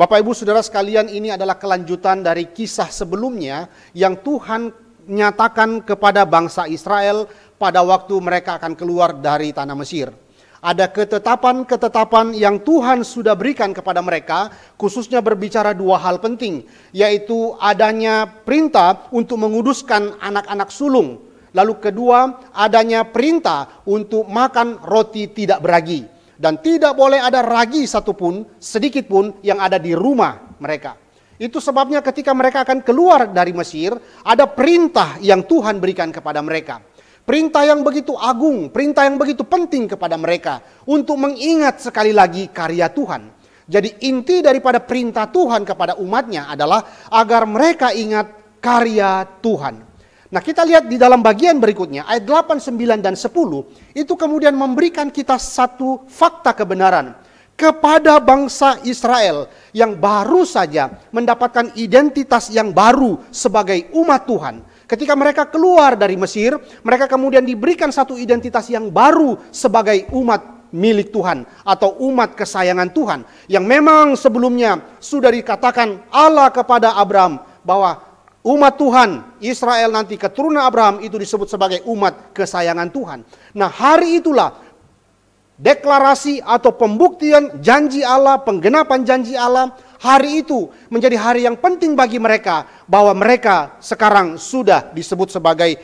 Bapak Ibu Saudara sekalian, ini adalah kelanjutan dari kisah sebelumnya yang Tuhan nyatakan kepada bangsa Israel pada waktu mereka akan keluar dari tanah Mesir. Ada ketetapan-ketetapan yang Tuhan sudah berikan kepada mereka, khususnya berbicara dua hal penting, yaitu adanya perintah untuk menguduskan anak-anak sulung. Lalu kedua, adanya perintah untuk makan roti tidak beragi. Dan tidak boleh ada ragi satupun, sedikit pun yang ada di rumah mereka. Itu sebabnya ketika mereka akan keluar dari Mesir, ada perintah yang Tuhan berikan kepada mereka. Perintah yang begitu agung, perintah yang begitu penting kepada mereka untuk mengingat sekali lagi karya Tuhan. Jadi inti daripada perintah Tuhan kepada umatnya adalah agar mereka ingat karya Tuhan. Nah, kita lihat di dalam bagian berikutnya, ayat 8, 9, dan 10, itu kemudian memberikan kita satu fakta kebenaran kepada bangsa Israel yang baru saja mendapatkan identitas yang baru sebagai umat Tuhan. Ketika mereka keluar dari Mesir, mereka kemudian diberikan satu identitas yang baru sebagai umat milik Tuhan atau umat kesayangan Tuhan. Yang memang sebelumnya sudah dikatakan Allah kepada Abraham bahwa umat Tuhan, Israel nanti keturunan Abraham itu disebut sebagai umat kesayangan Tuhan. Nah, hari itulah deklarasi atau pembuktian janji Allah, penggenapan janji Allah. Hari itu menjadi hari yang penting bagi mereka bahwa mereka sekarang sudah disebut sebagai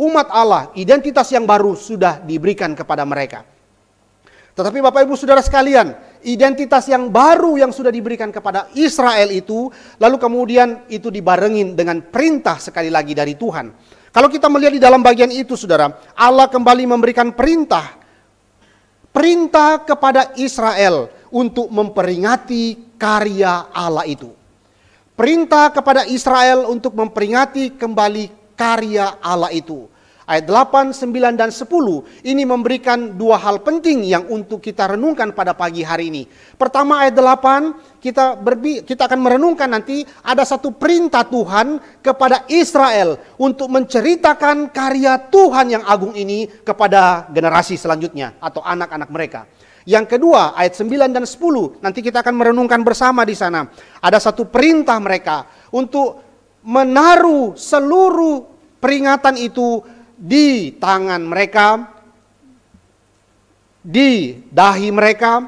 umat Allah. Identitas yang baru sudah diberikan kepada mereka. Tetapi Bapak Ibu Saudara sekalian, identitas yang baru yang sudah diberikan kepada Israel itu, lalu kemudian itu dibarengin dengan perintah sekali lagi dari Tuhan. Kalau kita melihat di dalam bagian itu Saudara, Allah kembali memberikan perintah kepada Israel untuk memperingati karya Allah itu. Perintah kepada Israel untuk memperingati kembali karya Allah itu. Ayat 8, 9, dan 10 ini memberikan dua hal penting yang untuk kita renungkan pada pagi hari ini. Pertama, ayat 8 kita akan merenungkan nanti ada satu perintah Tuhan kepada Israel untuk menceritakan karya Tuhan yang agung ini kepada generasi selanjutnya atau anak-anak mereka. Yang kedua, ayat 9 dan 10, nanti kita akan merenungkan bersama di sana. Ada satu perintah mereka untuk menaruh seluruh peringatan itu di tangan mereka, di dahi mereka.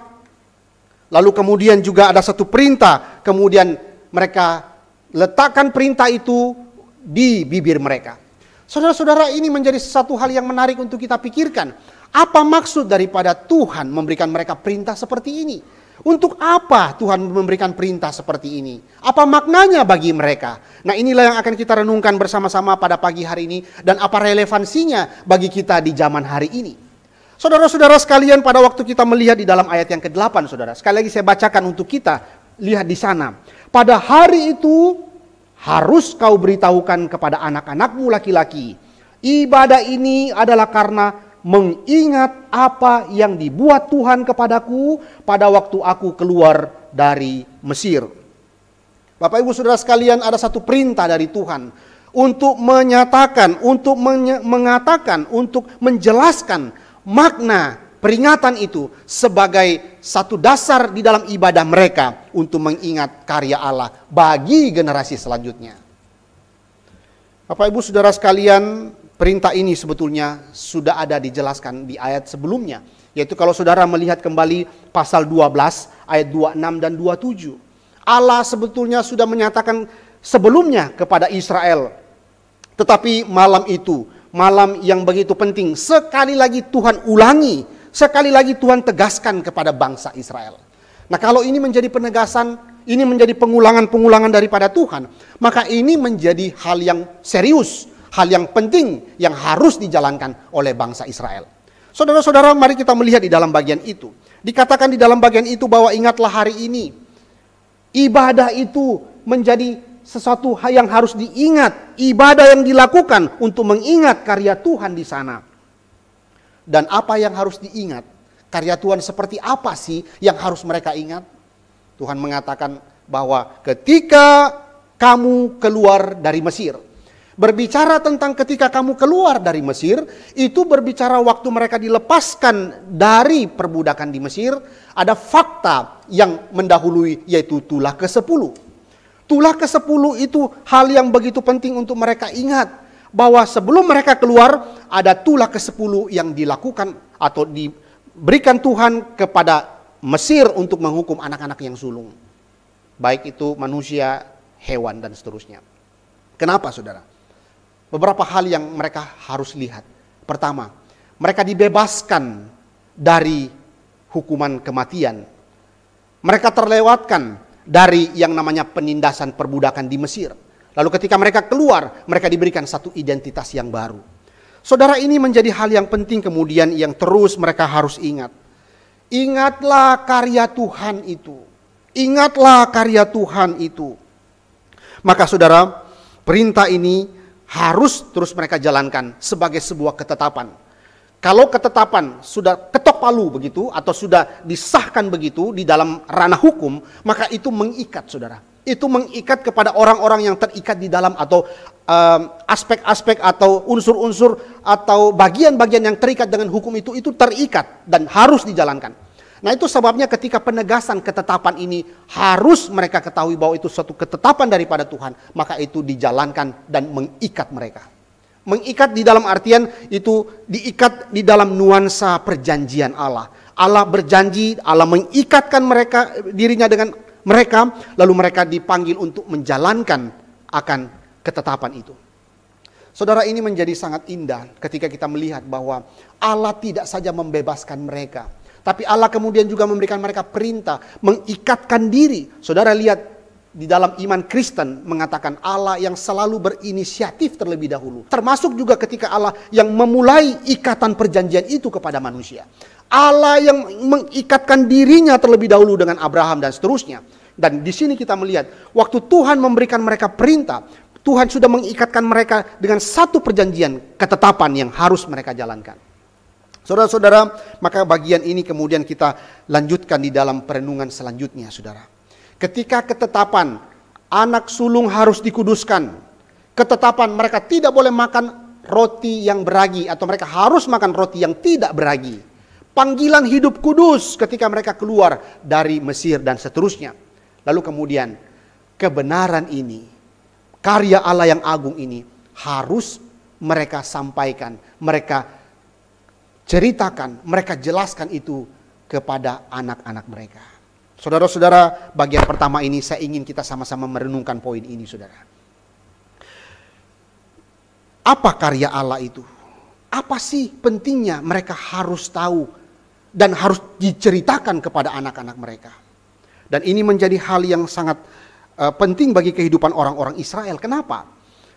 Lalu kemudian juga ada satu perintah, kemudian mereka letakkan perintah itu di bibir mereka. Saudara-saudara, ini menjadi satu hal yang menarik untuk kita pikirkan. Apa maksud daripada Tuhan memberikan mereka perintah seperti ini? Untuk apa Tuhan memberikan perintah seperti ini? Apa maknanya bagi mereka? Nah, inilah yang akan kita renungkan bersama-sama pada pagi hari ini. Dan apa relevansinya bagi kita di zaman hari ini. Saudara-saudara sekalian, pada waktu kita melihat di dalam ayat yang ke-8, saudara. Sekali lagi saya bacakan untuk kita, lihat di sana. Pada hari itu harus kau beritahukan kepada anak-anakmu laki-laki. Ibadah ini adalah karena mengingat apa yang dibuat Tuhan kepadaku pada waktu aku keluar dari Mesir. Bapak Ibu Saudara sekalian, ada satu perintah dari Tuhan untuk menyatakan, untuk mengatakan, untuk menjelaskan makna peringatan itu sebagai satu dasar di dalam ibadah mereka untuk mengingat karya Allah bagi generasi selanjutnya. Bapak Ibu Saudara sekalian, perintah ini sebetulnya sudah ada dijelaskan di ayat sebelumnya. Yaitu kalau saudara melihat kembali pasal 12 ayat 26 dan 27. Allah sebetulnya sudah menyatakan sebelumnya kepada Israel. Tetapi malam itu, malam yang begitu penting, sekali lagi Tuhan ulangi, sekali lagi Tuhan tegaskan kepada bangsa Israel. Nah, kalau ini menjadi penegasan, ini menjadi pengulangan-pengulangan daripada Tuhan, maka ini menjadi hal yang serius, hal yang penting yang harus dijalankan oleh bangsa Israel. Saudara-saudara, mari kita melihat di dalam bagian itu. Dikatakan di dalam bagian itu bahwa ingatlah hari ini. Ibadah itu menjadi sesuatu yang harus diingat. Ibadah yang dilakukan untuk mengingat karya Tuhan di sana. Dan apa yang harus diingat? Karya Tuhan seperti apa sih yang harus mereka ingat? Tuhan mengatakan bahwa ketika kamu keluar dari Mesir, Berbicara tentang ketika kamu keluar dari Mesir, itu berbicara waktu mereka dilepaskan dari perbudakan di Mesir, ada fakta yang mendahului, yaitu tulah ke-10. Tulah ke-10 itu hal yang begitu penting untuk mereka ingat, bahwa sebelum mereka keluar, ada tulah ke-10 yang dilakukan atau diberikan Tuhan kepada Mesir untuk menghukum anak-anak yang sulung. Baik itu manusia, hewan, dan seterusnya. Kenapa, saudara? Beberapa hal yang mereka harus lihat. Pertama, mereka dibebaskan dari hukuman kematian. Mereka terlewatkan dari yang namanya penindasan perbudakan di Mesir. Lalu ketika mereka keluar, mereka diberikan satu identitas yang baru. Saudara, ini menjadi hal yang penting kemudian yang terus mereka harus ingat. Ingatlah karya Tuhan itu. Ingatlah karya Tuhan itu. Maka saudara, perintah ini harus terus mereka jalankan sebagai sebuah ketetapan. Kalau ketetapan sudah ketok palu begitu, atau sudah disahkan begitu di dalam ranah hukum, maka itu mengikat, saudara. Itu mengikat kepada orang-orang yang terikat di dalam, atau aspek-aspek atau unsur-unsur atau bagian-bagian yang terikat dengan hukum itu terikat dan harus dijalankan. Nah, itu sebabnya ketika penegasan ketetapan ini harus mereka ketahui bahwa itu suatu ketetapan daripada Tuhan, maka itu dijalankan dan mengikat mereka. Mengikat di dalam artian itu diikat di dalam nuansa perjanjian Allah. Allah berjanji, Allah mengikatkan mereka, dirinya dengan mereka, lalu mereka dipanggil untuk menjalankan akan ketetapan itu. Saudara, ini menjadi sangat indah ketika kita melihat bahwa Allah tidak saja membebaskan mereka, tapi Allah kemudian juga memberikan mereka perintah, mengikatkan diri. Saudara lihat di dalam iman Kristen mengatakan Allah yang selalu berinisiatif terlebih dahulu. Termasuk juga ketika Allah yang memulai ikatan perjanjian itu kepada manusia. Allah yang mengikatkan dirinya terlebih dahulu dengan Abraham dan seterusnya. Dan di sini kita melihat waktu Tuhan memberikan mereka perintah, Tuhan sudah mengikatkan mereka dengan satu perjanjian, ketetapan yang harus mereka jalankan. Saudara-saudara, maka bagian ini kemudian kita lanjutkan di dalam perenungan selanjutnya, saudara. Ketika ketetapan anak sulung harus dikuduskan, ketetapan mereka tidak boleh makan roti yang beragi, atau mereka harus makan roti yang tidak beragi. Panggilan hidup kudus ketika mereka keluar dari Mesir dan seterusnya. Lalu kemudian kebenaran ini, karya Allah yang agung ini harus mereka sampaikan, mereka ceritakan, mereka jelaskan itu kepada anak-anak mereka. Saudara-saudara, bagian pertama ini saya ingin kita sama-sama merenungkan poin ini, saudara. Apa karya Allah itu? Apa sih pentingnya mereka harus tahu dan harus diceritakan kepada anak-anak mereka? Dan ini menjadi hal yang sangat penting bagi kehidupan orang-orang Israel. Kenapa?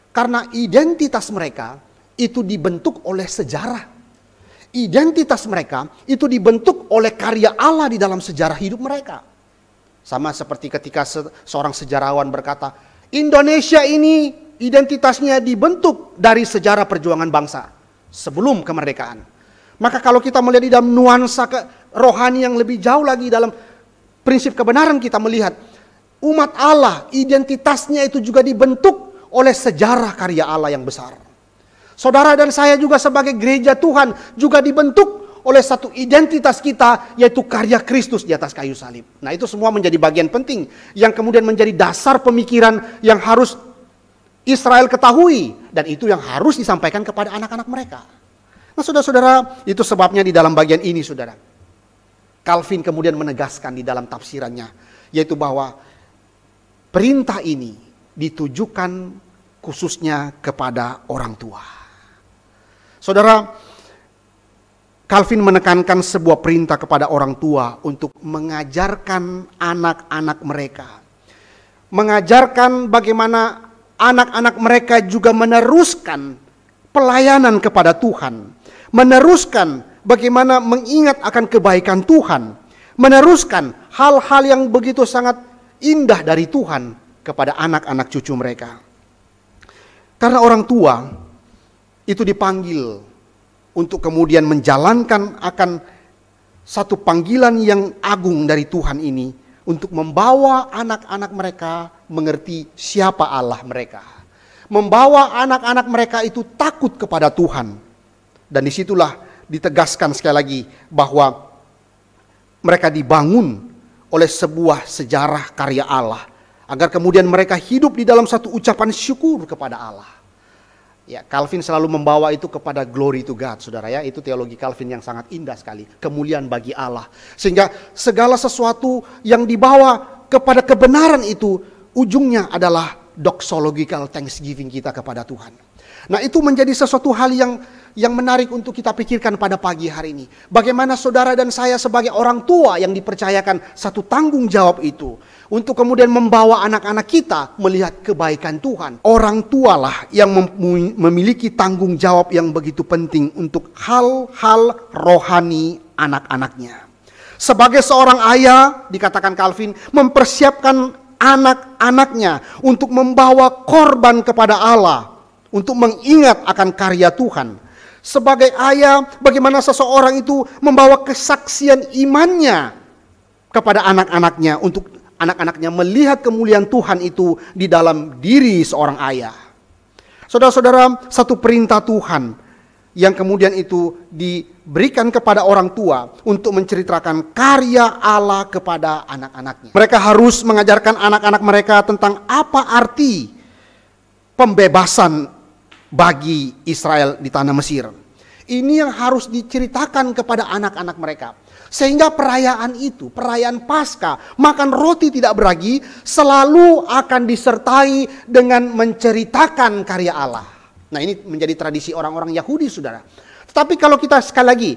Karena identitas mereka itu dibentuk oleh sejarah. Identitas mereka itu dibentuk oleh karya Allah di dalam sejarah hidup mereka. Sama seperti ketika seorang sejarawan berkata, Indonesia ini identitasnya dibentuk dari sejarah perjuangan bangsa sebelum kemerdekaan. Maka kalau kita melihat di dalam nuansa rohani yang lebih jauh lagi dalam prinsip kebenaran, kita melihat umat Allah identitasnya itu juga dibentuk oleh sejarah karya Allah yang besar. Saudara dan saya juga sebagai gereja Tuhan juga dibentuk oleh satu identitas kita, yaitu karya Kristus di atas kayu salib. Nah, itu semua menjadi bagian penting yang kemudian menjadi dasar pemikiran yang harus Israel ketahui, dan itu yang harus disampaikan kepada anak-anak mereka. Nah, saudara-saudara, itu sebabnya di dalam bagian ini, saudara, Calvin kemudian menegaskan di dalam tafsirannya, yaitu bahwa perintah ini ditujukan khususnya kepada orang tua. Saudara, Calvin menekankan sebuah perintah kepada orang tua untuk mengajarkan anak-anak mereka. Mengajarkan bagaimana anak-anak mereka juga meneruskan pelayanan kepada Tuhan. Meneruskan bagaimana mengingat akan kebaikan Tuhan. Meneruskan hal-hal yang begitu sangat indah dari Tuhan kepada anak-anak cucu mereka. Karena orang tua itu dipanggil untuk kemudian menjalankan akan satu panggilan yang agung dari Tuhan ini, untuk membawa anak-anak mereka mengerti siapa Allah mereka. membawa anak-anak mereka itu takut kepada Tuhan. Dan disitulah ditegaskan sekali lagi bahwa mereka dibangun oleh sebuah sejarah karya Allah, agar kemudian mereka hidup di dalam satu ucapan syukur kepada Allah. Ya, Calvin selalu membawa itu kepada glory to God, saudara ya. Itu teologi Calvin yang sangat indah sekali. Kemuliaan bagi Allah. Sehingga segala sesuatu yang dibawa kepada kebenaran itu, ujungnya adalah doxological thanksgiving kita kepada Tuhan. Nah, itu menjadi sesuatu hal yang menarik untuk kita pikirkan pada pagi hari ini. Bagaimana saudara dan saya sebagai orang tua yang dipercayakan satu tanggung jawab itu, untuk kemudian membawa anak-anak kita melihat kebaikan Tuhan. Orang tualah yang memiliki tanggung jawab yang begitu penting untuk hal-hal rohani anak-anaknya. Sebagai seorang ayah, dikatakan Calvin, mempersiapkan anak-anaknya untuk membawa korban kepada Allah, untuk mengingat akan karya Tuhan. Sebagai ayah, bagaimana seseorang itu membawa kesaksian imannya kepada anak-anaknya, untuk anak-anaknya melihat kemuliaan Tuhan itu di dalam diri seorang ayah. Saudara-saudara, satu perintah Tuhan yang kemudian itu diberikan kepada orang tua untuk menceritakan karya Allah kepada anak-anaknya. Mereka harus mengajarkan anak-anak mereka tentang apa arti pembebasan bagi Israel di tanah Mesir. Ini yang harus diceritakan kepada anak-anak mereka. Sehingga perayaan itu, perayaan Paskah, makan roti tidak beragi, selalu akan disertai dengan menceritakan karya Allah. Nah, ini menjadi tradisi orang-orang Yahudi, saudara. Tetapi kalau kita sekali lagi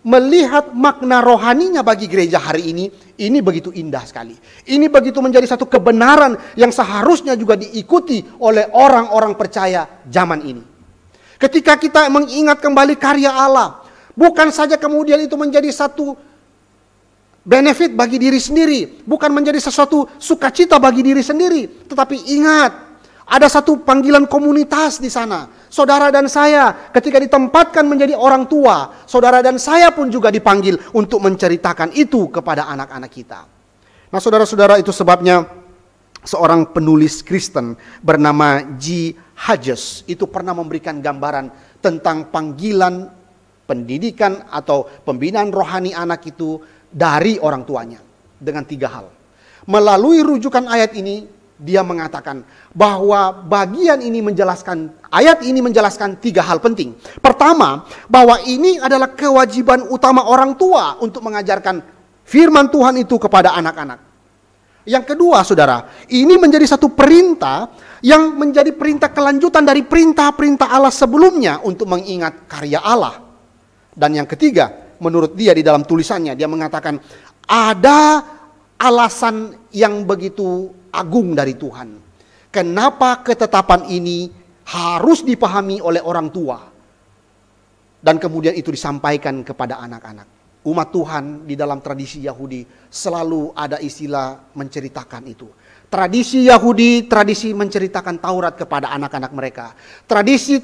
melihat makna rohaninya bagi gereja hari ini begitu indah sekali. Ini begitu menjadi satu kebenaran yang seharusnya juga diikuti oleh orang-orang percaya zaman ini. Ketika kita mengingat kembali karya Allah, bukan saja kemudian itu menjadi satu benefit bagi diri sendiri, bukan menjadi sesuatu sukacita bagi diri sendiri, tetapi ingat, ada satu panggilan komunitas di sana. Saudara dan saya ketika ditempatkan menjadi orang tua, saudara dan saya pun juga dipanggil untuk menceritakan itu kepada anak-anak kita. Nah, saudara-saudara, itu sebabnya seorang penulis Kristen bernama G. Hodges itu pernah memberikan gambaran tentang panggilan pendidikan atau pembinaan rohani anak itu dari orang tuanya dengan 3 hal. Melalui rujukan ayat ini, dia mengatakan bahwa ayat ini menjelaskan 3 hal penting. Pertama, bahwa ini adalah kewajiban utama orang tua untuk mengajarkan firman Tuhan itu kepada anak-anak. Yang kedua, saudara, ini menjadi satu perintah yang menjadi perintah kelanjutan dari perintah-perintah Allah sebelumnya untuk mengingat karya Allah. Dan yang ketiga, menurut dia di dalam tulisannya, dia mengatakan ada alasan yang begitu agung dari Tuhan. Kenapa ketetapan ini harus dipahami oleh orang tua dan kemudian itu disampaikan kepada anak-anak. Umat Tuhan di dalam tradisi Yahudi selalu ada istilah menceritakan itu. Tradisi Yahudi, tradisi menceritakan Taurat kepada anak-anak mereka. Tradisi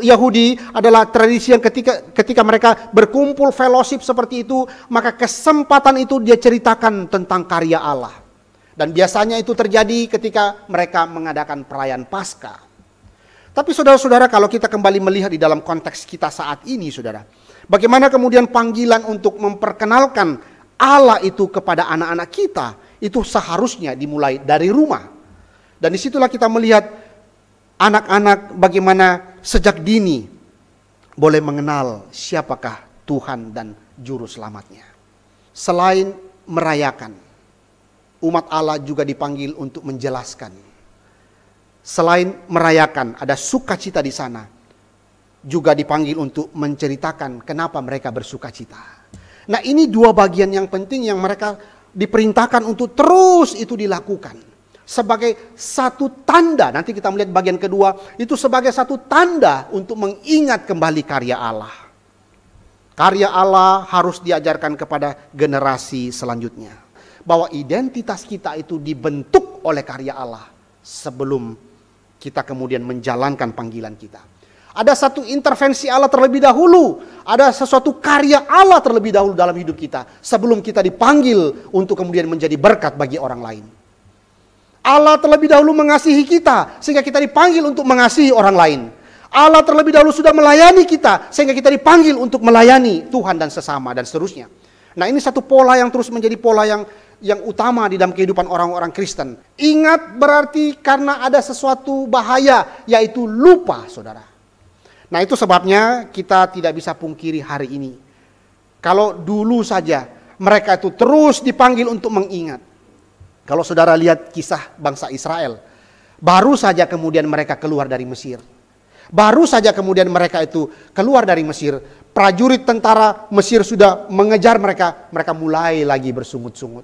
Yahudi adalah tradisi yang ketika mereka berkumpul fellowship seperti itu, maka kesempatan itu dia ceritakan tentang karya Allah. Dan biasanya itu terjadi ketika mereka mengadakan perayaan Paskah. Tapi saudara-saudara, kalau kita kembali melihat di dalam konteks kita saat ini, saudara, bagaimana kemudian panggilan untuk memperkenalkan Allah itu kepada anak-anak kita, itu seharusnya dimulai dari rumah. Dan disitulah kita melihat anak-anak bagaimana sejak dini boleh mengenal siapakah Tuhan dan Juru Selamatnya. Selain merayakan, umat Allah juga dipanggil untuk menjelaskan. Selain merayakan, ada sukacita di sana, juga dipanggil untuk menceritakan kenapa mereka bersukacita. Nah, ini 2 bagian yang penting yang mereka diperintahkan untuk terus itu dilakukan. Sebagai satu tanda, nanti kita melihat bagian kedua, itu sebagai satu tanda untuk mengingat kembali karya Allah. Karya Allah harus diajarkan kepada generasi selanjutnya. Bahwa identitas kita itu dibentuk oleh karya Allah sebelum kita kemudian menjalankan panggilan kita. Ada satu intervensi Allah terlebih dahulu. Ada sesuatu karya Allah terlebih dahulu dalam hidup kita sebelum kita dipanggil untuk kemudian menjadi berkat bagi orang lain. Allah terlebih dahulu mengasihi kita sehingga kita dipanggil untuk mengasihi orang lain. Allah terlebih dahulu sudah melayani kita sehingga kita dipanggil untuk melayani Tuhan dan sesama dan seterusnya. Nah, ini satu pola yang terus menjadi pola yang utama di dalam kehidupan orang-orang Kristen. Ingat berarti karena ada sesuatu bahaya, yaitu lupa, saudara. Nah, itu sebabnya kita tidak bisa pungkiri hari ini. Kalau dulu saja mereka itu terus dipanggil untuk mengingat. Kalau saudara lihat kisah bangsa Israel, baru saja kemudian mereka keluar dari Mesir. Baru saja kemudian mereka itu keluar dari Mesir, prajurit tentara Mesir sudah mengejar mereka, mereka mulai lagi bersungut-sungut.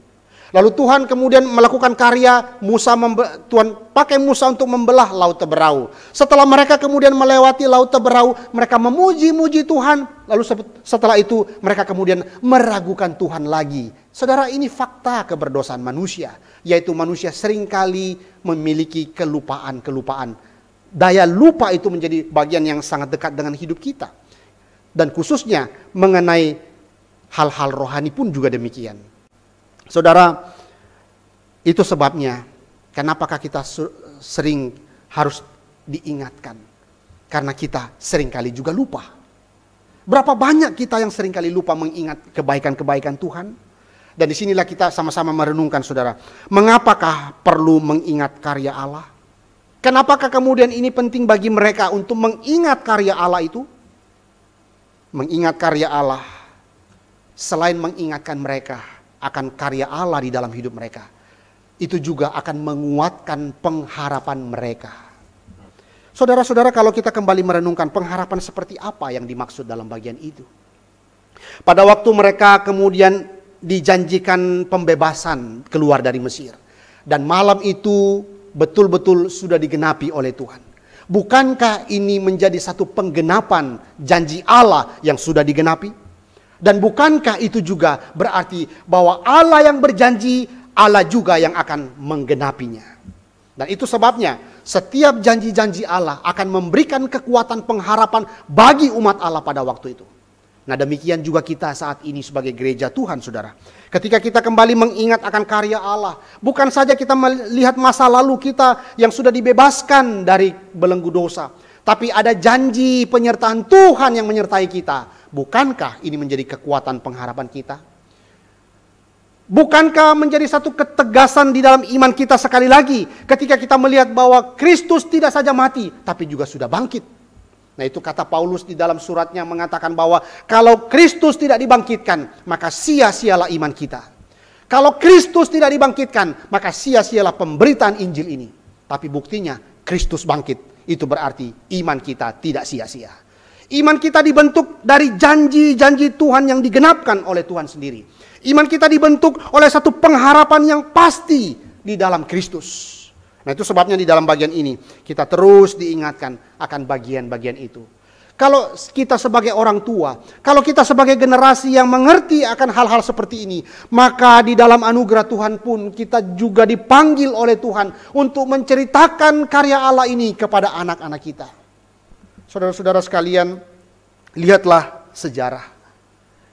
Lalu Tuhan kemudian melakukan karya, Tuhan pakai Musa untuk membelah Laut Teberau. Setelah mereka kemudian melewati Laut Teberau, mereka memuji-muji Tuhan. Lalu setelah itu mereka kemudian meragukan Tuhan lagi. Saudara, ini fakta keberdosaan manusia, yaitu manusia seringkali memiliki kelupaan-kelupaan. Daya lupa itu menjadi bagian yang sangat dekat dengan hidup kita. Dan khususnya mengenai hal-hal rohani pun juga demikian. Saudara, itu sebabnya kenapakah kita sering harus diingatkan. Karena kita seringkali juga lupa. Berapa banyak kita yang seringkali lupa mengingat kebaikan-kebaikan Tuhan. Dan disinilah kita sama-sama merenungkan, saudara. Mengapakah perlu mengingat karya Allah? Kenapakah kemudian ini penting bagi mereka untuk mengingat karya Allah itu? Mengingat karya Allah, selain mengingatkan mereka akan karya Allah di dalam hidup mereka, itu juga akan menguatkan pengharapan mereka. Saudara-saudara, kalau kita kembali merenungkan pengharapan seperti apa yang dimaksud dalam bagian itu. Pada waktu mereka kemudian dijanjikan pembebasan keluar dari Mesir. Dan malam itu betul-betul sudah digenapi oleh Tuhan. Bukankah ini menjadi satu penggenapan janji Allah yang sudah digenapi? Dan bukankah itu juga berarti bahwa Allah yang berjanji, Allah juga yang akan menggenapinya? Dan itu sebabnya setiap janji-janji Allah akan memberikan kekuatan pengharapan bagi umat Allah pada waktu itu. Nah, demikian juga kita saat ini sebagai gereja Tuhan, saudara. Ketika kita kembali mengingat akan karya Allah, bukan saja kita melihat masa lalu kita yang sudah dibebaskan dari belenggu dosa, tapi ada janji penyertaan Tuhan yang menyertai kita. Bukankah ini menjadi kekuatan pengharapan kita? Bukankah menjadi satu ketegasan di dalam iman kita sekali lagi ketika kita melihat bahwa Kristus tidak saja mati, tapi juga sudah bangkit. Nah, itu kata Paulus di dalam suratnya mengatakan bahwa kalau Kristus tidak dibangkitkan, maka sia-sialah iman kita. Kalau Kristus tidak dibangkitkan, maka sia-sialah pemberitaan Injil ini. Tapi buktinya Kristus bangkit, itu berarti iman kita tidak sia-sia. Iman kita dibentuk dari janji-janji Tuhan yang digenapkan oleh Tuhan sendiri. Iman kita dibentuk oleh satu pengharapan yang pasti di dalam Kristus. Nah, itu sebabnya di dalam bagian ini kita terus diingatkan akan bagian-bagian itu. Kalau kita sebagai orang tua, kalau kita sebagai generasi yang mengerti akan hal-hal seperti ini, maka di dalam anugerah Tuhan pun kita juga dipanggil oleh Tuhan untuk menceritakan karya Allah ini kepada anak-anak kita. Saudara-saudara sekalian, lihatlah sejarah.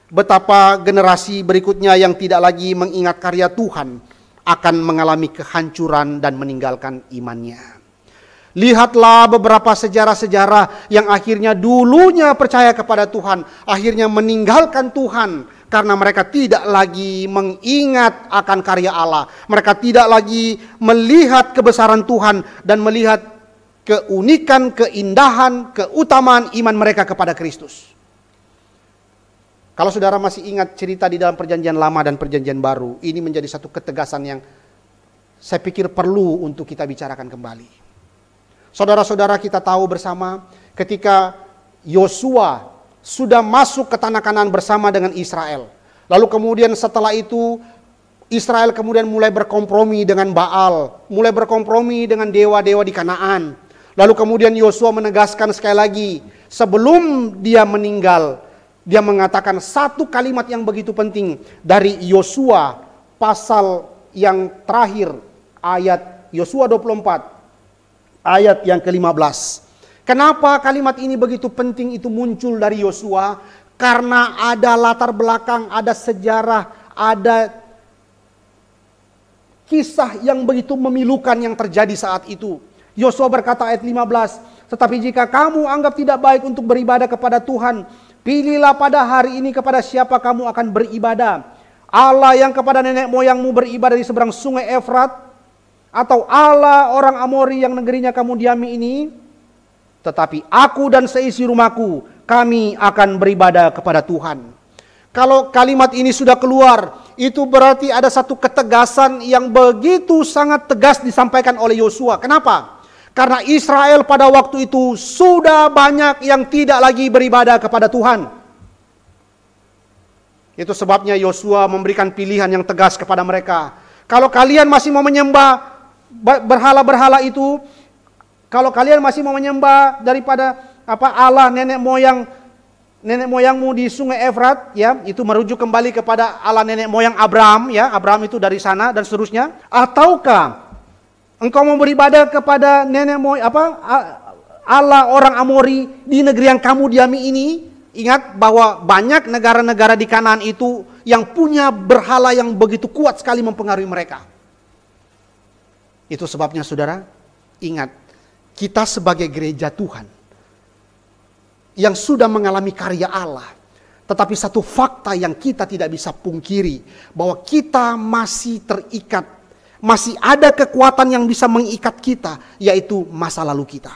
Betapa generasi berikutnya yang tidak lagi mengingat karya Tuhan akan mengalami kehancuran dan meninggalkan imannya. Lihatlah beberapa sejarah-sejarah yang akhirnya dulunya percaya kepada Tuhan, akhirnya meninggalkan Tuhan karena mereka tidak lagi mengingat akan karya Allah. Mereka tidak lagi melihat kebesaran Tuhan dan melihat keunikan, keindahan, keutamaan iman mereka kepada Kristus. Kalau saudara masih ingat cerita di dalam perjanjian lama dan perjanjian baru, ini menjadi satu ketegasan yang saya pikir perlu untuk kita bicarakan kembali. Saudara-saudara, kita tahu bersama ketika Yosua sudah masuk ke tanah Kanaan bersama dengan Israel. Lalu kemudian setelah itu Israel kemudian mulai berkompromi dengan Baal, mulai berkompromi dengan dewa-dewa di Kanaan. Lalu kemudian Yosua menegaskan sekali lagi, sebelum dia meninggal, dia mengatakan satu kalimat yang begitu penting dari Yosua pasal yang terakhir, ayat Yosua 24 ayat yang ke-15. Kenapa kalimat ini begitu penting itu muncul dari Yosua? Karena ada latar belakang, ada sejarah, ada kisah yang begitu memilukan yang terjadi saat itu. Yosua berkata ayat 15, tetapi jika kamu anggap tidak baik untuk beribadah kepada Tuhan, pilihlah pada hari ini kepada siapa kamu akan beribadah. Allah yang kepada nenek moyangmu beribadah di seberang sungai Efrat, atau Allah orang Amori yang negerinya kamu diami ini. Tetapi aku dan seisi rumahku, kami akan beribadah kepada Tuhan. Kalau kalimat ini sudah keluar, itu berarti ada satu ketegasan yang begitu sangat tegas disampaikan oleh Yosua. Kenapa? Karena Israel pada waktu itu sudah banyak yang tidak lagi beribadah kepada Tuhan. Itu sebabnya Yosua memberikan pilihan yang tegas kepada mereka. Kalau kalian masih mau menyembah berhala-berhala itu, kalau kalian masih mau menyembah daripada Allah nenek moyangmu di sungai Efrat, ya, itu merujuk kembali kepada Allah nenek moyang Abraham, ya, Abraham itu dari sana dan seterusnya. Ataukah engkau mau beribadah kepada Allah orang Amori di negeri yang kamu diami ini? Ingat bahwa banyak negara-negara di Kanaan itu yang punya berhala yang begitu kuat sekali mempengaruhi mereka. Itu sebabnya saudara, ingat, kita sebagai gereja Tuhan yang sudah mengalami karya Allah, tetapi satu fakta yang kita tidak bisa pungkiri, bahwa kita masih terikat, masih ada kekuatan yang bisa mengikat kita, yaitu masa lalu kita,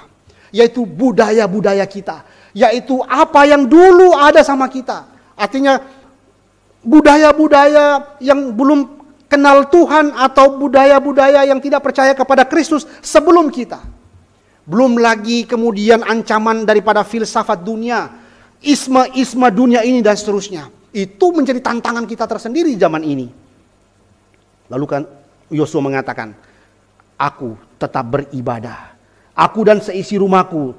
yaitu budaya-budaya kita, yaitu apa yang dulu ada sama kita. Artinya budaya-budaya yang belum kenal Tuhan atau budaya-budaya yang tidak percaya kepada Kristus sebelum kita. Belum lagi kemudian ancaman daripada filsafat dunia, isma dunia ini dan seterusnya. Itu menjadi tantangan kita tersendiri zaman ini. Lalu kan Yosua mengatakan, aku tetap beribadah. Aku dan seisi rumahku,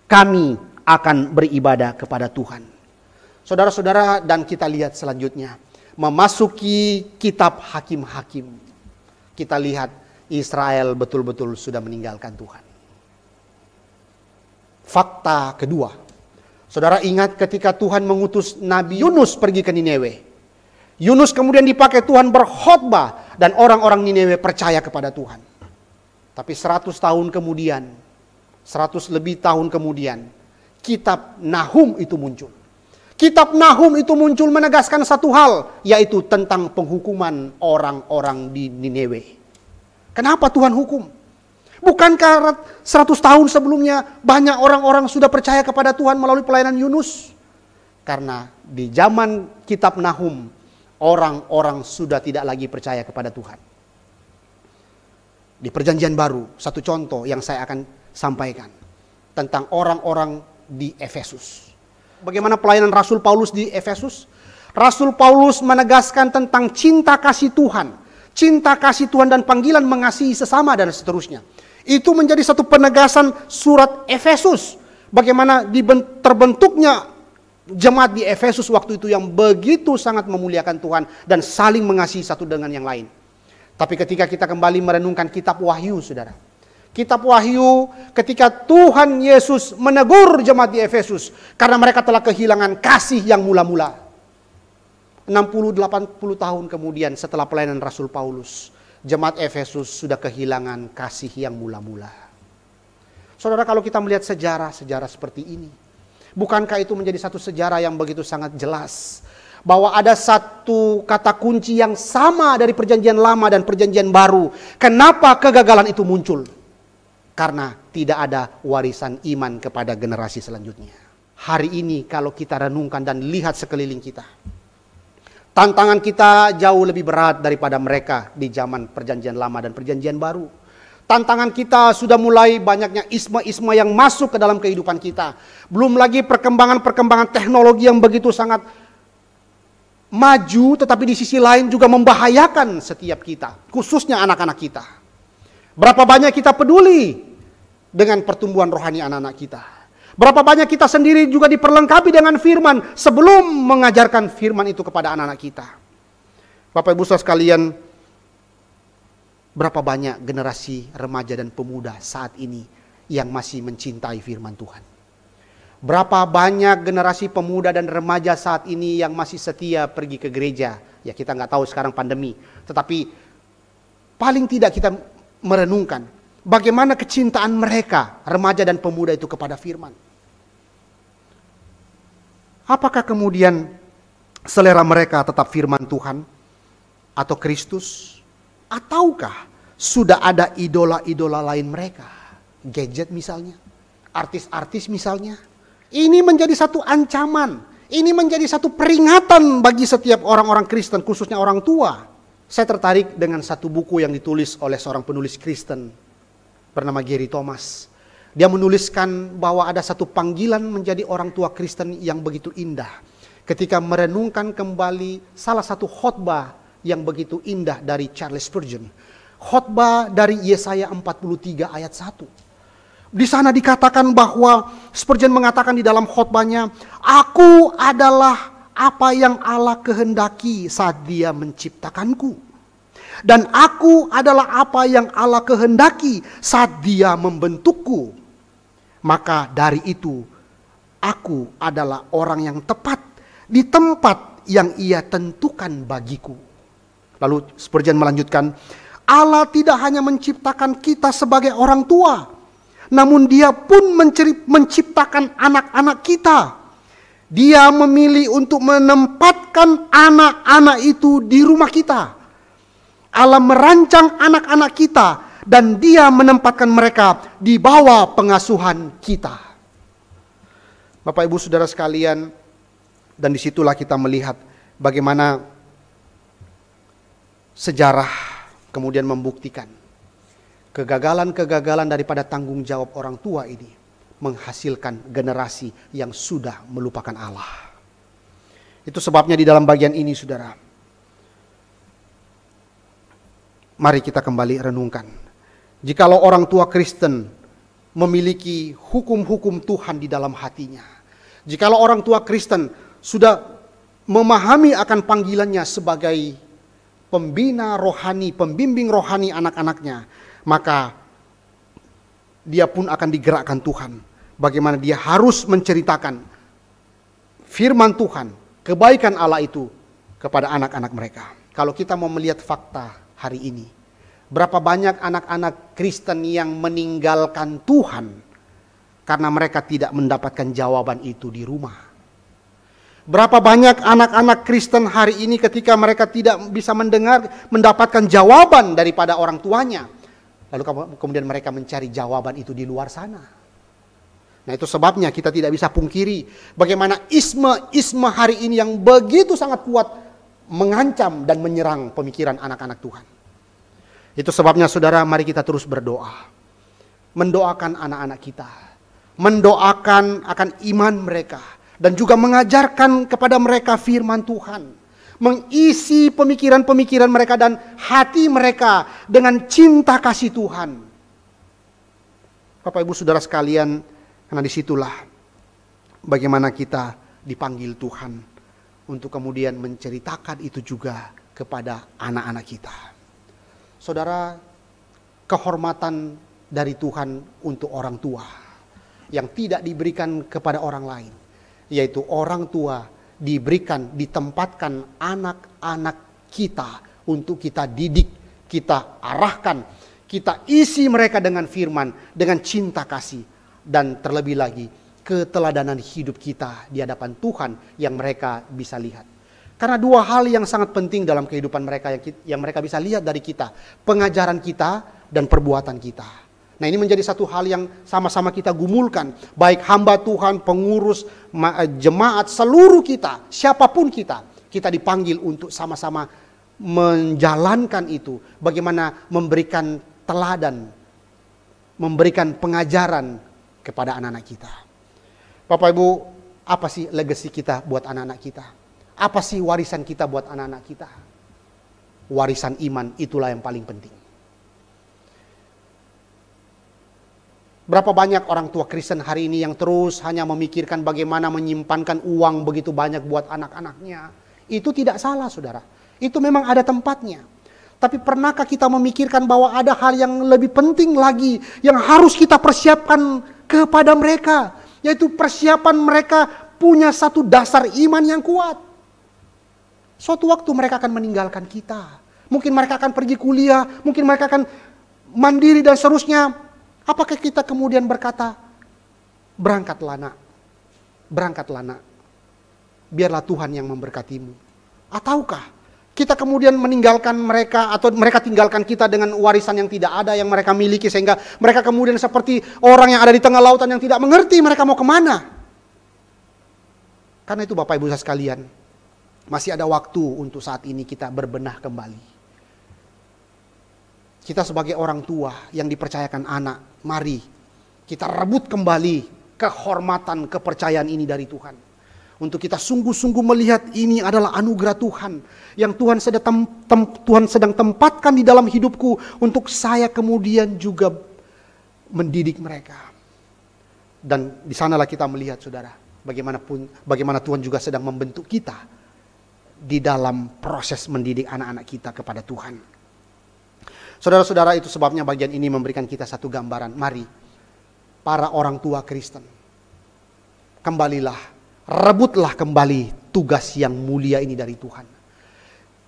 kami akan beribadah kepada Tuhan. Saudara-saudara, dan kita lihat selanjutnya. Memasuki kitab Hakim-Hakim. Kita lihat Israel betul-betul sudah meninggalkan Tuhan. Fakta kedua. Saudara ingat ketika Tuhan mengutus Nabi Yunus pergi ke Nineve. Yunus kemudian dipakai Tuhan berkhotbah dan orang-orang Nineve percaya kepada Tuhan. Tapi 100 tahun kemudian, 100 lebih tahun kemudian, kitab Nahum itu muncul. Kitab Nahum itu muncul menegaskan satu hal, yaitu tentang penghukuman orang-orang di Nineve. Kenapa Tuhan hukum? Bukankah 100 tahun sebelumnya banyak orang-orang sudah percaya kepada Tuhan melalui pelayanan Yunus? Karena di zaman kitab Nahum, orang-orang sudah tidak lagi percaya kepada Tuhan. Di perjanjian baru, satu contoh yang saya akan sampaikan tentang orang-orang di Efesus. Bagaimana pelayanan Rasul Paulus di Efesus? Rasul Paulus menegaskan tentang cinta kasih Tuhan. Cinta kasih Tuhan dan panggilan mengasihi sesama dan seterusnya. Itu menjadi satu penegasan surat Efesus. Bagaimana terbentuknya jemaat di Efesus waktu itu yang begitu sangat memuliakan Tuhan dan saling mengasihi satu dengan yang lain. Tapi ketika kita kembali merenungkan kitab Wahyu, saudara. Kitab Wahyu ketika Tuhan Yesus menegur jemaat di Efesus karena mereka telah kehilangan kasih yang mula-mula. 60-80 tahun kemudian setelah pelayanan Rasul Paulus, jemaat Efesus sudah kehilangan kasih yang mula-mula. Saudara, kalau kita melihat sejarah seperti ini, bukankah itu menjadi satu sejarah yang begitu sangat jelas bahwa ada satu kata kunci yang sama dari perjanjian lama dan perjanjian baru. Kenapa kegagalan itu muncul? Karena tidak ada warisan iman kepada generasi selanjutnya. Hari ini kalau kita renungkan dan lihat sekeliling kita, tantangan kita jauh lebih berat daripada mereka di zaman perjanjian lama dan perjanjian baru. Tantangan kita sudah mulai banyaknya isma-isma yang masuk ke dalam kehidupan kita. Belum lagi perkembangan-perkembangan teknologi yang begitu sangat maju, tetapi di sisi lain juga membahayakan setiap kita, khususnya anak-anak kita. Berapa banyak kita peduli dengan pertumbuhan rohani anak-anak kita. Berapa banyak kita sendiri juga diperlengkapi dengan firman sebelum mengajarkan firman itu kepada anak-anak kita. Bapak Ibu saudara sekalian, berapa banyak generasi remaja dan pemuda saat ini yang masih mencintai firman Tuhan. Berapa banyak generasi pemuda dan remaja saat ini yang masih setia pergi ke gereja. Ya kita nggak tahu sekarang pandemi. Tetapi paling tidak kita merenungkan bagaimana kecintaan mereka, remaja dan pemuda itu kepada firman. Apakah kemudian selera mereka tetap firman Tuhan atau Kristus? Ataukah sudah ada idola-idola lain mereka? Gadget misalnya, artis-artis misalnya. Ini menjadi satu ancaman, ini menjadi satu peringatan bagi setiap orang-orang Kristen, khususnya orang tua. Saya tertarik dengan satu buku yang ditulis oleh seorang penulis Kristen bernama Gary Thomas. Dia menuliskan bahwa ada satu panggilan menjadi orang tua Kristen yang begitu indah. Ketika merenungkan kembali salah satu khotbah yang begitu indah dari Charles Spurgeon. Khotbah dari Yesaya 43 ayat 1. Di sana dikatakan bahwa Spurgeon mengatakan di dalam khotbahnya, "Aku adalah apa yang Allah kehendaki saat Dia menciptakanku. Dan aku adalah apa yang Allah kehendaki saat Dia membentukku. Maka dari itu, aku adalah orang yang tepat di tempat yang Ia tentukan bagiku." Lalu Spurgeon melanjutkan, "Allah tidak hanya menciptakan kita sebagai orang tua, namun Dia pun menciptakan anak-anak kita. Dia memilih untuk menempatkan anak-anak itu di rumah kita. Allah merancang anak-anak kita dan Dia menempatkan mereka di bawah pengasuhan kita." Bapak Ibu Saudara sekalian, dan disitulah kita melihat bagaimana sejarah kemudian membuktikan kegagalan-kegagalan daripada tanggung jawab orang tua ini menghasilkan generasi yang sudah melupakan Allah. Itu sebabnya di dalam bagian ini, saudara, mari kita kembali renungkan. Jikalau orang tua Kristen memiliki hukum-hukum Tuhan di dalam hatinya, jikalau orang tua Kristen sudah memahami akan panggilannya sebagai pembina rohani, pembimbing rohani anak-anaknya, maka dia pun akan digerakkan Tuhan. Bagaimana dia harus menceritakan firman Tuhan, kebaikan Allah itu kepada anak-anak mereka. Kalau kita mau melihat fakta hari ini, berapa banyak anak-anak Kristen yang meninggalkan Tuhan karena mereka tidak mendapatkan jawaban itu di rumah. Berapa banyak anak-anak Kristen hari ini ketika mereka tidak bisa mendapatkan jawaban daripada orang tuanya, lalu kemudian mereka mencari jawaban itu di luar sana. Nah, itu sebabnya kita tidak bisa pungkiri bagaimana isme hari ini yang begitu sangat kuat mengancam dan menyerang pemikiran anak-anak Tuhan. Itu sebabnya saudara, mari kita terus berdoa. Mendoakan anak-anak kita. Mendoakan akan iman mereka. Dan juga mengajarkan kepada mereka firman Tuhan. Mengisi pemikiran-pemikiran mereka dan hati mereka dengan cinta kasih Tuhan. Bapak Ibu Saudara sekalian, karena disitulah bagaimana kita dipanggil Tuhan untuk kemudian menceritakan itu juga kepada anak-anak kita. Saudara, kehormatan dari Tuhan untuk orang tua yang tidak diberikan kepada orang lain, yaitu orang tua ditempatkan anak-anak kita untuk kita didik, kita arahkan, kita isi mereka dengan firman, dengan cinta kasih, dan terlebih lagi keteladanan hidup kita di hadapan Tuhan yang mereka bisa lihat. Karena dua hal yang sangat penting dalam kehidupan mereka yang mereka bisa lihat dari kita, pengajaran kita dan perbuatan kita. Nah, ini menjadi satu hal yang sama-sama kita gumulkan, baik hamba Tuhan, pengurus, jemaat, seluruh kita, siapapun kita dipanggil untuk sama-sama menjalankan itu. Bagaimana memberikan teladan, memberikan pengajaran kepada anak-anak kita. Bapak Ibu, apa sih legacy kita buat anak-anak kita? Apa sih warisan kita buat anak-anak kita? Warisan iman, itulah yang paling penting. Berapa banyak orang tua Kristen hari ini yang terus hanya memikirkan bagaimana menyimpankan uang begitu banyak buat anak-anaknya. Itu tidak salah, saudara. Itu memang ada tempatnya. Tapi pernahkah kita memikirkan bahwa ada hal yang lebih penting lagi yang harus kita persiapkan kepada mereka? Yaitu persiapan mereka punya satu dasar iman yang kuat. Suatu waktu mereka akan meninggalkan kita. Mungkin mereka akan pergi kuliah, mungkin mereka akan mandiri dan seterusnya. Apakah kita kemudian berkata, berangkatlah nak, berangkatlah nak, biarlah Tuhan yang memberkatimu. Ataukah kita kemudian meninggalkan mereka, atau mereka tinggalkan kita dengan warisan yang tidak ada yang mereka miliki, sehingga mereka kemudian seperti orang yang ada di tengah lautan yang tidak mengerti mereka mau kemana. Karena itu Bapak Ibu sekalian, masih ada waktu untuk saat ini kita berbenah kembali. Kita sebagai orang tua yang dipercayakan anak, mari kita rebut kembali kehormatan, kepercayaan ini dari Tuhan. Untuk kita sungguh-sungguh melihat ini adalah anugerah Tuhan yang Tuhan sedang tempatkan di dalam hidupku untuk saya kemudian juga mendidik mereka. Dan di sanalah kita melihat, saudara, bagaimana Tuhan juga sedang membentuk kita di dalam proses mendidik anak-anak kita kepada Tuhan. Saudara-saudara, itu sebabnya bagian ini memberikan kita satu gambaran. Mari, para orang tua Kristen, kembalilah, rebutlah kembali tugas yang mulia ini dari Tuhan.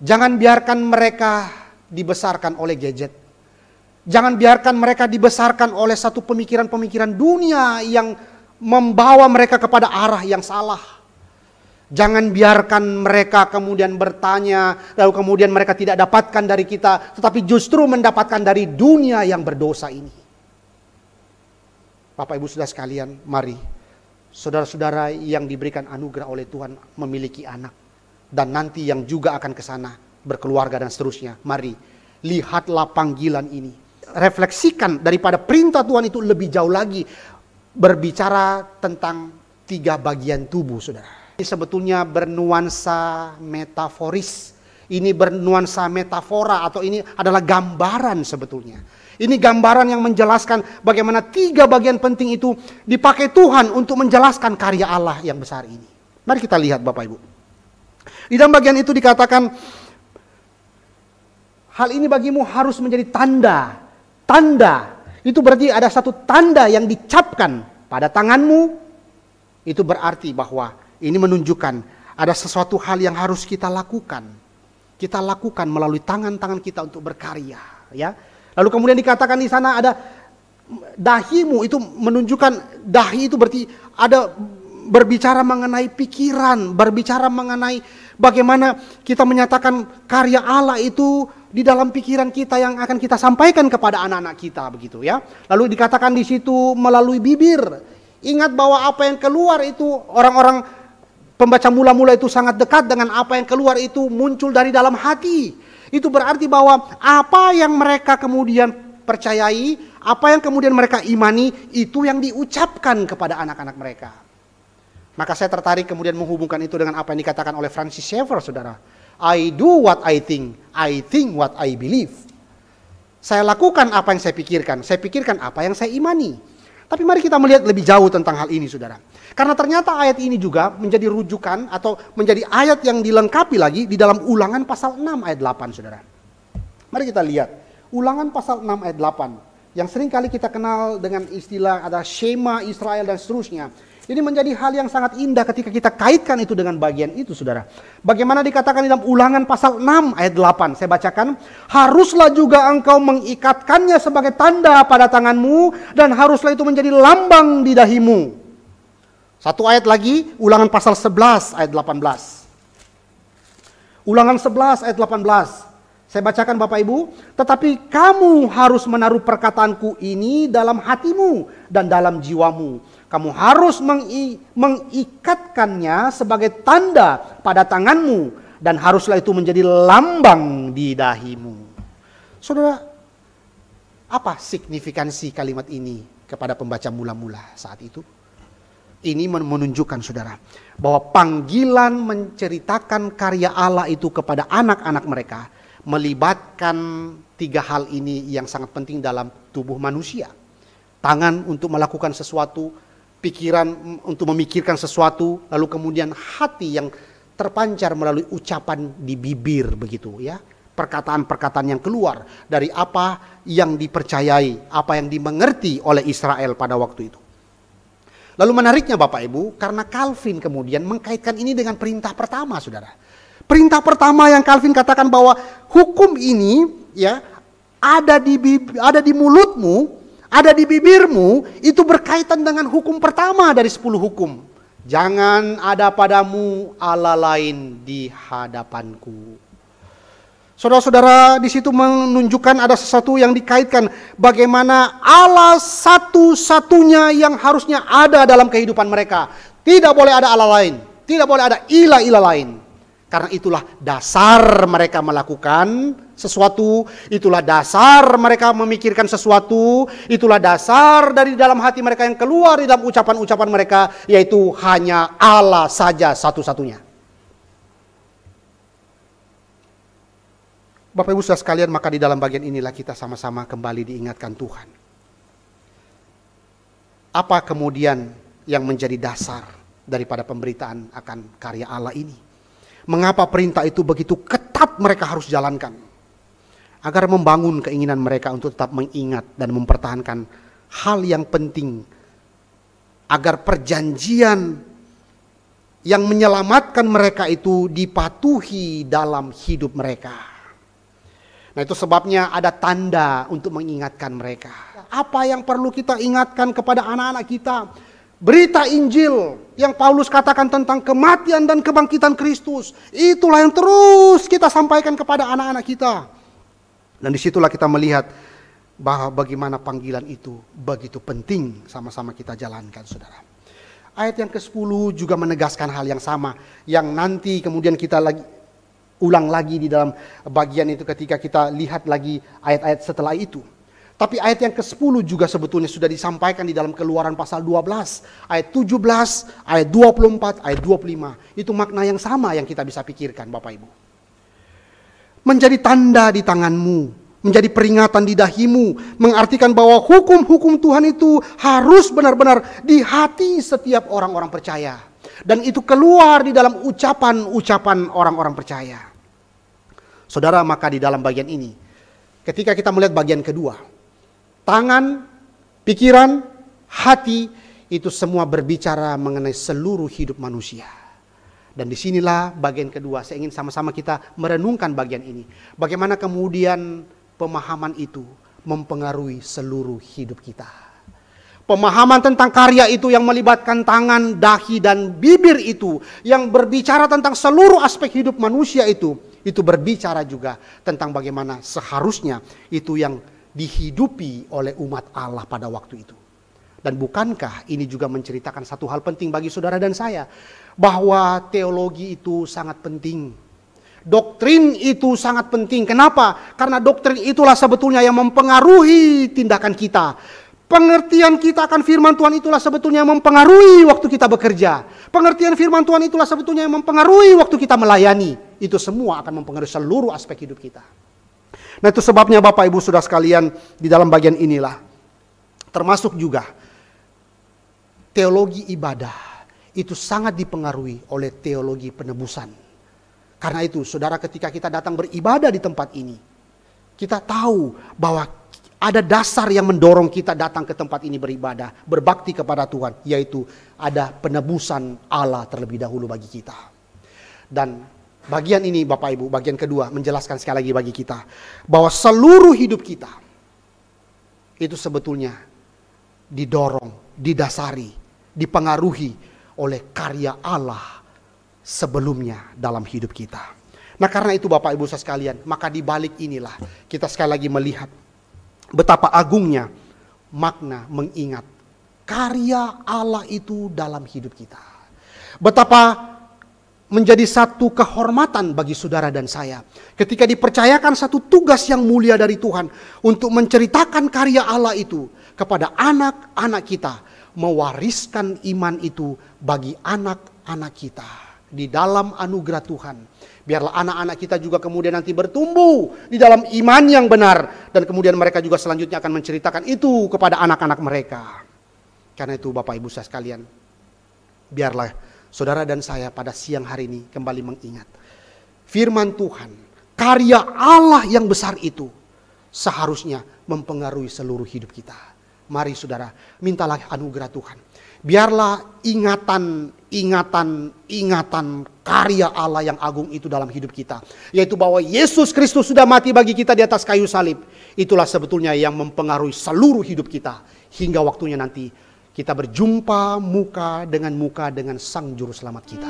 Jangan biarkan mereka dibesarkan oleh gadget. Jangan biarkan mereka dibesarkan oleh satu pemikiran-pemikiran dunia yang membawa mereka kepada arah yang salah. Jangan biarkan mereka kemudian bertanya, lalu kemudian mereka tidak dapatkan dari kita, tetapi justru mendapatkan dari dunia yang berdosa ini. Bapak Ibu saudara sekalian, mari, saudara-saudara yang diberikan anugerah oleh Tuhan memiliki anak, dan nanti yang juga akan ke sana berkeluarga dan seterusnya. Mari, lihatlah panggilan ini. Refleksikan daripada perintah Tuhan itu lebih jauh lagi. Berbicara tentang 3 bagian tubuh, saudara. Ini sebetulnya bernuansa metaforis. Ini bernuansa metafora, atau ini adalah gambaran sebetulnya. Ini gambaran yang menjelaskan bagaimana 3 bagian penting itu dipakai Tuhan untuk menjelaskan karya Allah yang besar ini. Mari kita lihat Bapak Ibu. Di dalam bagian itu dikatakan, hal ini bagimu harus menjadi tanda. Tanda, itu berarti ada satu tanda yang dicapkan pada tanganmu. Itu berarti bahwa ini menunjukkan ada sesuatu hal yang harus kita lakukan. Kita lakukan melalui tangan-tangan kita untuk berkarya, ya. Lalu kemudian dikatakan di sana ada dahimu, itu menunjukkan dahi itu berarti ada berbicara mengenai pikiran, berbicara mengenai bagaimana kita menyatakan karya Allah itu di dalam pikiran kita yang akan kita sampaikan kepada anak-anak kita, begitu ya. Lalu dikatakan di situ melalui bibir. Ingat bahwa apa yang keluar itu, orang-orang pembaca mula-mula itu sangat dekat dengan apa yang keluar itu muncul dari dalam hati. Itu berarti bahwa apa yang mereka kemudian percayai, apa yang kemudian mereka imani, itu yang diucapkan kepada anak-anak mereka. Maka saya tertarik kemudian menghubungkan itu dengan apa yang dikatakan oleh Francis Schaeffer, saudara. I do what I think what I believe. Saya lakukan apa yang saya pikirkan apa yang saya imani. Tapi mari kita melihat lebih jauh tentang hal ini, saudara. Karena ternyata ayat ini juga menjadi rujukan atau menjadi ayat yang dilengkapi lagi di dalam Ulangan pasal 6 ayat 8, saudara. Mari kita lihat Ulangan pasal 6 ayat 8 yang seringkali kita kenal dengan istilah ada Shema Israel dan seterusnya. Ini menjadi hal yang sangat indah ketika kita kaitkan itu dengan bagian itu, saudara. Bagaimana dikatakan di dalam Ulangan pasal 6 ayat 8. Saya bacakan. Haruslah juga engkau mengikatkannya sebagai tanda pada tanganmu, dan haruslah itu menjadi lambang di dahimu. Satu ayat lagi, Ulangan pasal 11 ayat 18. Ulangan 11 ayat 18. Saya bacakan Bapak Ibu. Tetapi kamu harus menaruh perkataanku ini dalam hatimu dan dalam jiwamu. Kamu harus mengikatkannya sebagai tanda pada tanganmu, dan haruslah itu menjadi lambang di dahimu. Saudara, apa signifikansi kalimat ini kepada pembaca mula-mula saat itu? Ini menunjukkan, saudara, bahwa panggilan menceritakan karya Allah itu kepada anak-anak mereka melibatkan 3 hal ini yang sangat penting dalam tubuh manusia. Tangan untuk melakukan sesuatu, pikiran untuk memikirkan sesuatu, lalu kemudian hati yang terpancar melalui ucapan di bibir, begitu ya. Perkataan-perkataan yang keluar dari apa yang dipercayai, apa yang dimengerti oleh Israel pada waktu itu. Lalu menariknya Bapak Ibu, karena Calvin kemudian mengkaitkan ini dengan perintah pertama, saudara. Perintah pertama yang Calvin katakan bahwa hukum ini ya ada di mulutmu, ada di bibirmu, itu berkaitan dengan hukum pertama dari 10 hukum. Jangan ada padamu Allah lain di hadapanku. Saudara-saudara, di situ menunjukkan ada sesuatu yang dikaitkan bagaimana Allah satu-satunya yang harusnya ada dalam kehidupan mereka. Tidak boleh ada Allah lain, tidak boleh ada ilah-ilah lain. Karena itulah dasar mereka melakukan sesuatu, itulah dasar mereka memikirkan sesuatu, itulah dasar dari dalam hati mereka yang keluar di dalam ucapan-ucapan mereka, yaitu hanya Allah saja satu-satunya. Bapak Ibu saudara sekalian, maka di dalam bagian inilah kita sama-sama kembali diingatkan Tuhan. Apa kemudian yang menjadi dasar daripada pemberitaan akan karya Allah ini? Mengapa perintah itu begitu ketat mereka harus jalankan? Agar membangun keinginan mereka untuk tetap mengingat dan mempertahankan hal yang penting. Agar perjanjian yang menyelamatkan mereka itu dipatuhi dalam hidup mereka. Nah, itu sebabnya ada tanda untuk mengingatkan mereka. Apa yang perlu kita ingatkan kepada anak-anak kita? Berita Injil yang Paulus katakan tentang kematian dan kebangkitan Kristus. Itulah yang terus kita sampaikan kepada anak-anak kita. Dan disitulah kita melihat bahwa bagaimana panggilan itu begitu penting sama-sama kita jalankan, saudara. Ayat yang ke-10 juga menegaskan hal yang sama. Yang nanti kemudian kita ulang lagi di dalam bagian itu ketika kita lihat lagi ayat-ayat setelah itu. Tapi ayat yang ke-10 juga sebetulnya sudah disampaikan di dalam Keluaran pasal 12, ayat 17, ayat 24, ayat 25. Itu makna yang sama yang kita bisa pikirkan, Bapak Ibu. Menjadi tanda di tanganmu, menjadi peringatan di dahimu, mengartikan bahwa hukum-hukum Tuhan itu harus benar-benar di hati setiap orang-orang percaya. Dan itu keluar di dalam ucapan-ucapan orang-orang percaya. Saudara, maka di dalam bagian ini, ketika kita melihat bagian kedua, tangan, pikiran, hati, itu semua berbicara mengenai seluruh hidup manusia. Dan disinilah bagian kedua, saya ingin sama-sama kita merenungkan bagian ini. Bagaimana kemudian pemahaman itu mempengaruhi seluruh hidup kita. Pemahaman tentang karya itu yang melibatkan tangan, dahi, dan bibir itu, yang berbicara tentang seluruh aspek hidup manusia itu berbicara juga tentang bagaimana seharusnya itu yang dihidupi oleh umat Allah pada waktu itu. Dan bukankah ini juga menceritakan satu hal penting bagi saudara dan saya, bahwa teologi itu sangat penting. Doktrin itu sangat penting. Kenapa? Karena doktrin itulah sebetulnya yang mempengaruhi tindakan kita. Pengertian kita akan firman Tuhan itulah sebetulnya yang mempengaruhi waktu kita bekerja. Pengertian firman Tuhan itulah sebetulnya yang mempengaruhi waktu kita melayani. Itu semua akan mempengaruhi seluruh aspek hidup kita. Nah, itu sebabnya Bapak Ibu Saudara sekalian, di dalam bagian inilah termasuk juga teologi ibadah itu sangat dipengaruhi oleh teologi penebusan. Karena itu saudara, ketika kita datang beribadah di tempat ini, kita tahu bahwa ada dasar yang mendorong kita datang ke tempat ini beribadah, berbakti kepada Tuhan, yaitu ada penebusan Allah terlebih dahulu bagi kita. Dan bagian ini Bapak Ibu, bagian kedua menjelaskan sekali lagi bagi kita bahwa seluruh hidup kita itu sebetulnya didorong, didasari, dipengaruhi oleh karya Allah sebelumnya dalam hidup kita. Nah, karena itu Bapak Ibu sekalian, maka di balik inilah kita sekali lagi melihat betapa agungnya makna mengingat karya Allah itu dalam hidup kita. Betapa menjadi satu kehormatan bagi saudara dan saya ketika dipercayakan satu tugas yang mulia dari Tuhan untuk menceritakan karya Allah itu kepada anak-anak kita, mewariskan iman itu bagi anak-anak kita di dalam anugerah Tuhan. Biarlah anak-anak kita juga kemudian nanti bertumbuh di dalam iman yang benar, dan kemudian mereka juga selanjutnya akan menceritakan itu kepada anak-anak mereka. Karena itu Bapak Ibu saya sekalian, biarlah saudara dan saya pada siang hari ini kembali mengingat firman Tuhan, karya Allah yang besar itu seharusnya mempengaruhi seluruh hidup kita. Mari saudara, mintalah anugerah Tuhan. Biarlah ingatan karya Allah yang agung itu dalam hidup kita. Yaitu bahwa Yesus Kristus sudah mati bagi kita di atas kayu salib. Itulah sebetulnya yang mempengaruhi seluruh hidup kita. Hingga waktunya nanti kita berjumpa muka dengan Sang Juru Selamat kita.